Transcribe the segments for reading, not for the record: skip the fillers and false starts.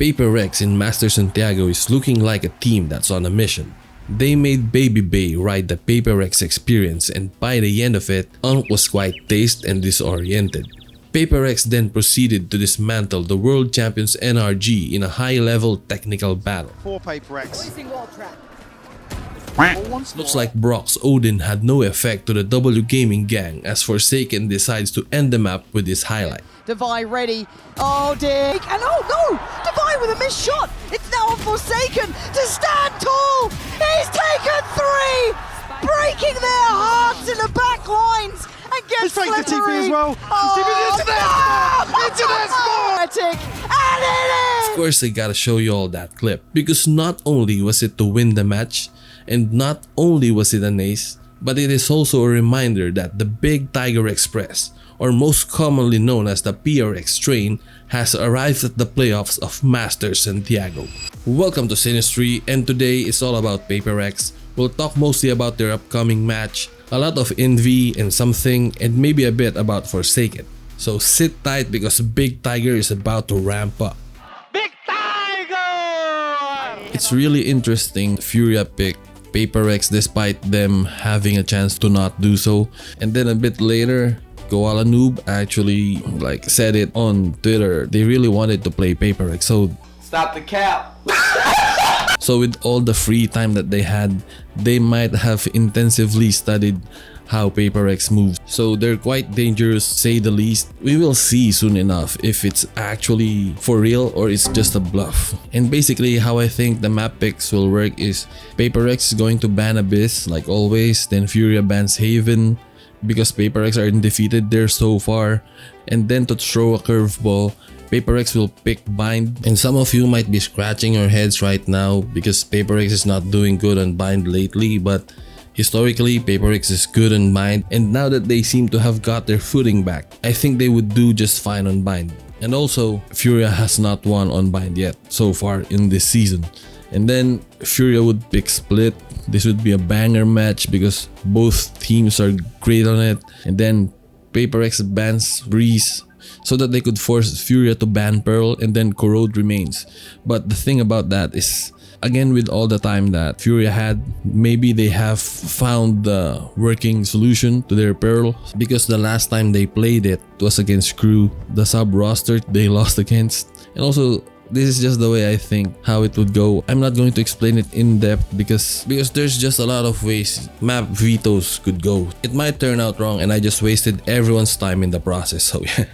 Paper Rex in Master Santiago is looking like a team that's on a mission. They made Baby Bay ride the Paper Rex experience, and by the end of it, Unk was quite dazed and disoriented. Paper Rex then proceeded to dismantle the world champions NRG in a high-level technical battle. For Paper Rex. Looks like Brock's Odin had no effect to the W Gaming gang as Forsaken decides to end the map with his highlight. Davai ready. Oh, Dick. And oh, no! Davai with a missed shot. It's now on Forsaken to stand tall. He's taken 3, breaking their hearts in the back lines. And gets Let's take the TP as well. And it is! Of course, I gotta show you all that clip because not only was it to win the match, and not only was it an ace, but it is also a reminder that the Big Tiger Express, or most commonly known as the PRX train, has arrived at the playoffs of Master Santiago. Welcome to Sinistry, and today is all about Paper Rex. We'll talk mostly about their upcoming match, a lot of invy and something, and maybe a bit about Forsaken. So sit tight because Big Tiger is about to ramp up. Big Tiger! It's really interesting Furia picked Paper Rex despite them having a chance to not do so, and then a bit later Koala Noob actually said it on Twitter. They really wanted to play Paper Rex, so stop the cap. So with all the free time that they had, they might have intensively studied how Paper Rex moves. So they're quite dangerous, say the least. We will see soon enough if it's actually for real or it's just a bluff. And basically how I think the map picks will work is Paper Rex is going to ban Abyss like always, then Furia bans Haven because Paper Rex are undefeated there so far, and then to throw a curveball, Paper Rex will pick Bind. And some of you might be scratching your heads right now because Paper Rex is not doing good on Bind lately, but historically Paper Rex is good on Bind, and now that they seem to have got their footing back, I think they would do just fine on Bind. And also, Furia has not won on Bind yet so far in this season. And then Furia would pick Split. This would be a banger match because both teams are great on it. And then Paper Rex bans Breeze so that they could force Furia to ban Pearl, and then Corrode remains. But the thing about that is, again, with all the time that Furia had, maybe they have found the working solution to their Pearl, because the last time they played it was against Crew, the sub roster they lost against. And also, this is just the way I think how it would go. I'm not going to explain it in depth because there's just a lot of ways map vetoes could go. It might turn out wrong and I just wasted everyone's time in the process, so yeah.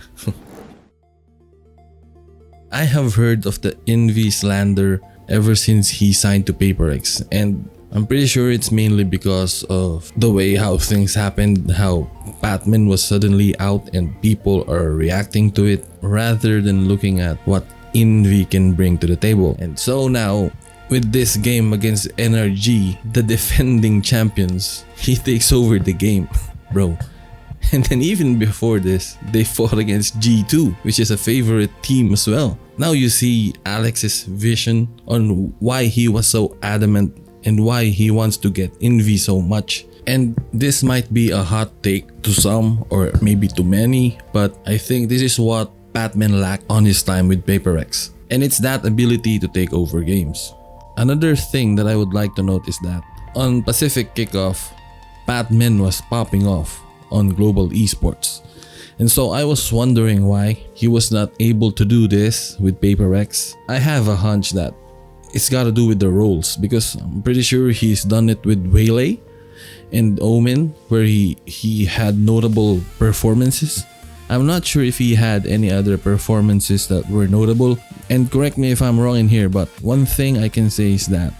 I have heard of the invy slander ever since he signed to Paper Rex, and I'm pretty sure it's mainly because of the way how things happened, how Patmen was suddenly out and people are reacting to it rather than looking at what invy can bring to the table. And so now, with this game against NRG, the defending champions, he takes over the game, bro. And then even before this, they fought against G2, which is a favorite team as well. Now you see Alex's vision on why he was so adamant and why he wants to get invy so much. And this might be a hot take to some or maybe to many, but I think this is what patmen lacked on his time with Paper Rex. And it's that ability to take over games. Another thing that I would like to note is that on Pacific Kickoff, patmen was popping off on global esports. And so I was wondering why he was not able to do this with Paper Rex. I have a hunch that it's gotta do with the roles, because I'm pretty sure he's done it with Waylay and Omen, where he had notable performances. I'm not sure if he had any other performances that were notable, and correct me if I'm wrong in here, but one thing I can say is that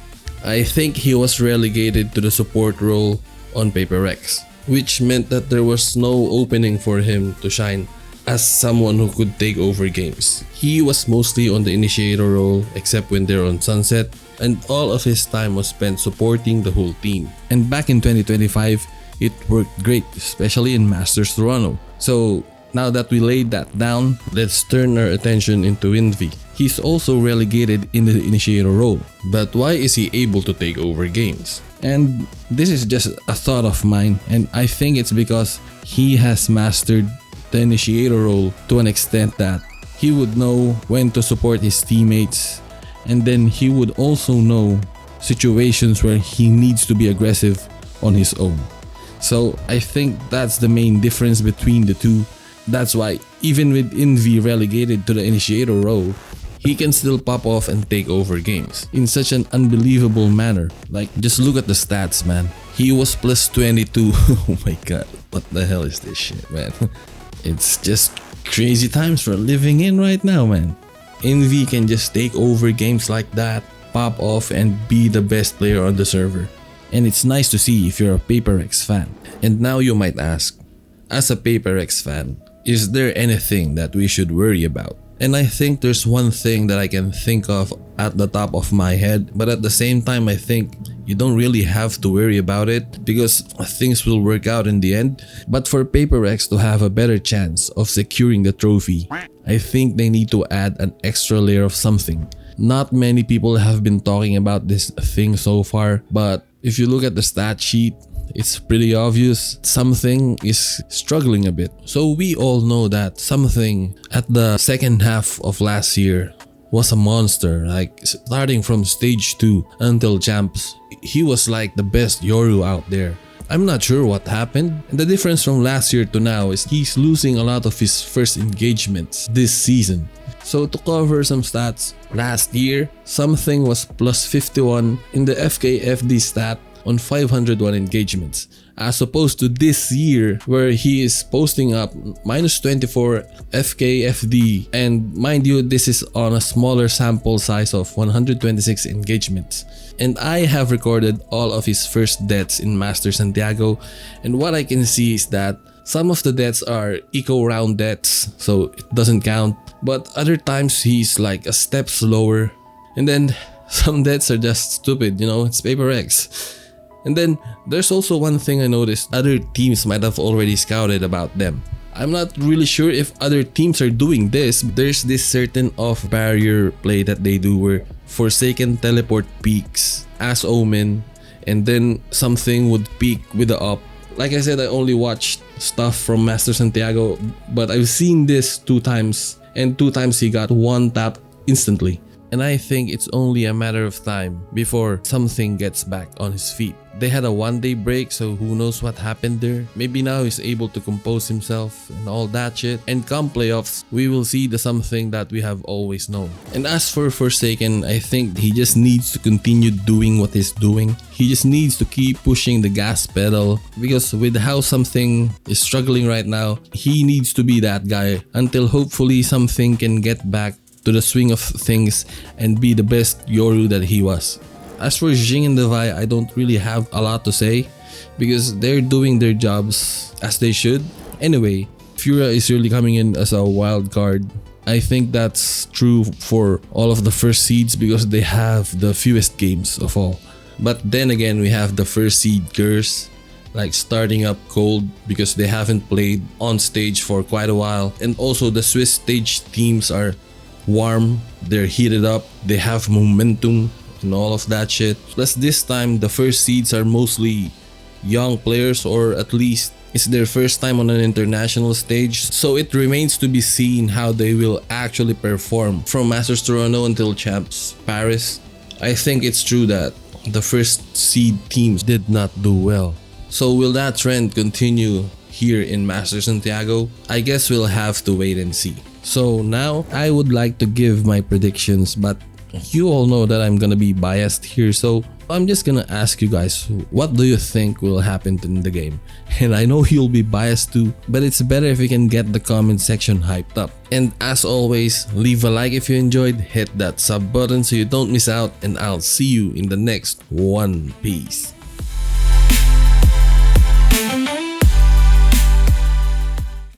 I think he was relegated to the support role on Paper Rex, which meant that there was no opening for him to shine as someone who could take over games. He was mostly on the initiator role except when they're on Sunset, and all of his time was spent supporting the whole team. And back in 2025, it worked great, especially in Masters Toronto. So now that we laid that down, let's turn our attention into invy. He's also relegated in the initiator role, but why is he able to take over games? And this is just a thought of mine, and I think it's because he has mastered the initiator role to an extent that He would know when to support his teammates, and then he would also know situations where he needs to be aggressive on his own. So I think that's the main difference between the two. That's why even with invy relegated to the initiator role, he can still pop off and take over games in such an unbelievable manner. Like, just look at the stats, man. He was plus 22. Oh my god, what the hell is this shit, man? It's just crazy times we're living in right now, man. Invy can just take over games like that, pop off, and be the best player on the server. And it's nice to see if you're a PaperX fan. And now you might ask, as a PaperX fan, is there anything that we should worry about? And I think there's one thing that I can think of at the top of my head, but at the same time I think you don't really have to worry about it because things will work out in the end. But for PaperX to have a better chance of securing the trophy, I think they need to add an extra layer of something. Not many people have been talking about this thing so far, but if you look at the stat sheet, it's pretty obvious something is struggling a bit. So we all know that something at the second half of last year was a monster. Like, starting from stage 2 until champs, he was like the best Yoru out there. I'm not sure what happened. The difference from last year to now is he's losing a lot of his first engagements this season. So to cover some stats, last year something was plus 51 in the FKFD stat on 501 engagements, as opposed to this year where he is posting up minus 24 FKFD, and mind you, this is on a smaller sample size of 126 engagements. And I have recorded all of his first deaths in Master Santiago, and what I can see is that some of the deaths are eco round deaths, so it doesn't count, but other times he's like a step slower, and then some deaths are just stupid, you know, it's PaperX. And then there's also one thing I noticed, other teams might have already scouted about them. I'm not really sure if other teams are doing this. There's this certain off barrier play that they do where Forsaken teleport peaks as Omen, and then something would peak with the up. Like I said, I only watched stuff from Master Santiago, but I've seen this 2 times, and 2 times he got 1 tap instantly. And I think it's only a matter of time before something gets back on his feet. They had a 1-day break, so who knows what happened there. Maybe now he's able to compose himself and all that shit. And come playoffs, we will see the something that we have always known. And as for Forsaken, I think he just needs to continue doing what he's doing. He just needs to keep pushing the gas pedal, because with how something is struggling right now, he needs to be that guy until hopefully something can get back to the swing of things and be the best Yoru that he was. As for Jingg and Davai, I don't really have a lot to say because they're doing their jobs as they should. Anyway, Furia is really coming in as a wild card. I think that's true for all of the first seeds because they have the fewest games of all. But then again, we have the first seed curse, like starting up cold because they haven't played on stage for quite a while. And also the Swiss stage teams are warm, they're heated up, they have momentum and all of that shit. Plus this time the first seeds are mostly young players, or at least it's their first time on an international stage, so it remains to be seen how they will actually perform from Masters Toronto until Champs Paris. I think it's true that the first seed teams did not do well. So will that trend continue here in Masters Santiago? I guess we'll have to wait and see. So now I would like to give my predictions, but you all know that I'm gonna be biased here, so I'm just gonna ask you guys, what do you think will happen in the game? And I know you'll be biased too, but it's better if we can get the comment section hyped up. And as always, leave a like if you enjoyed, hit that sub button so you don't miss out, and I'll see you in the next one. Peace.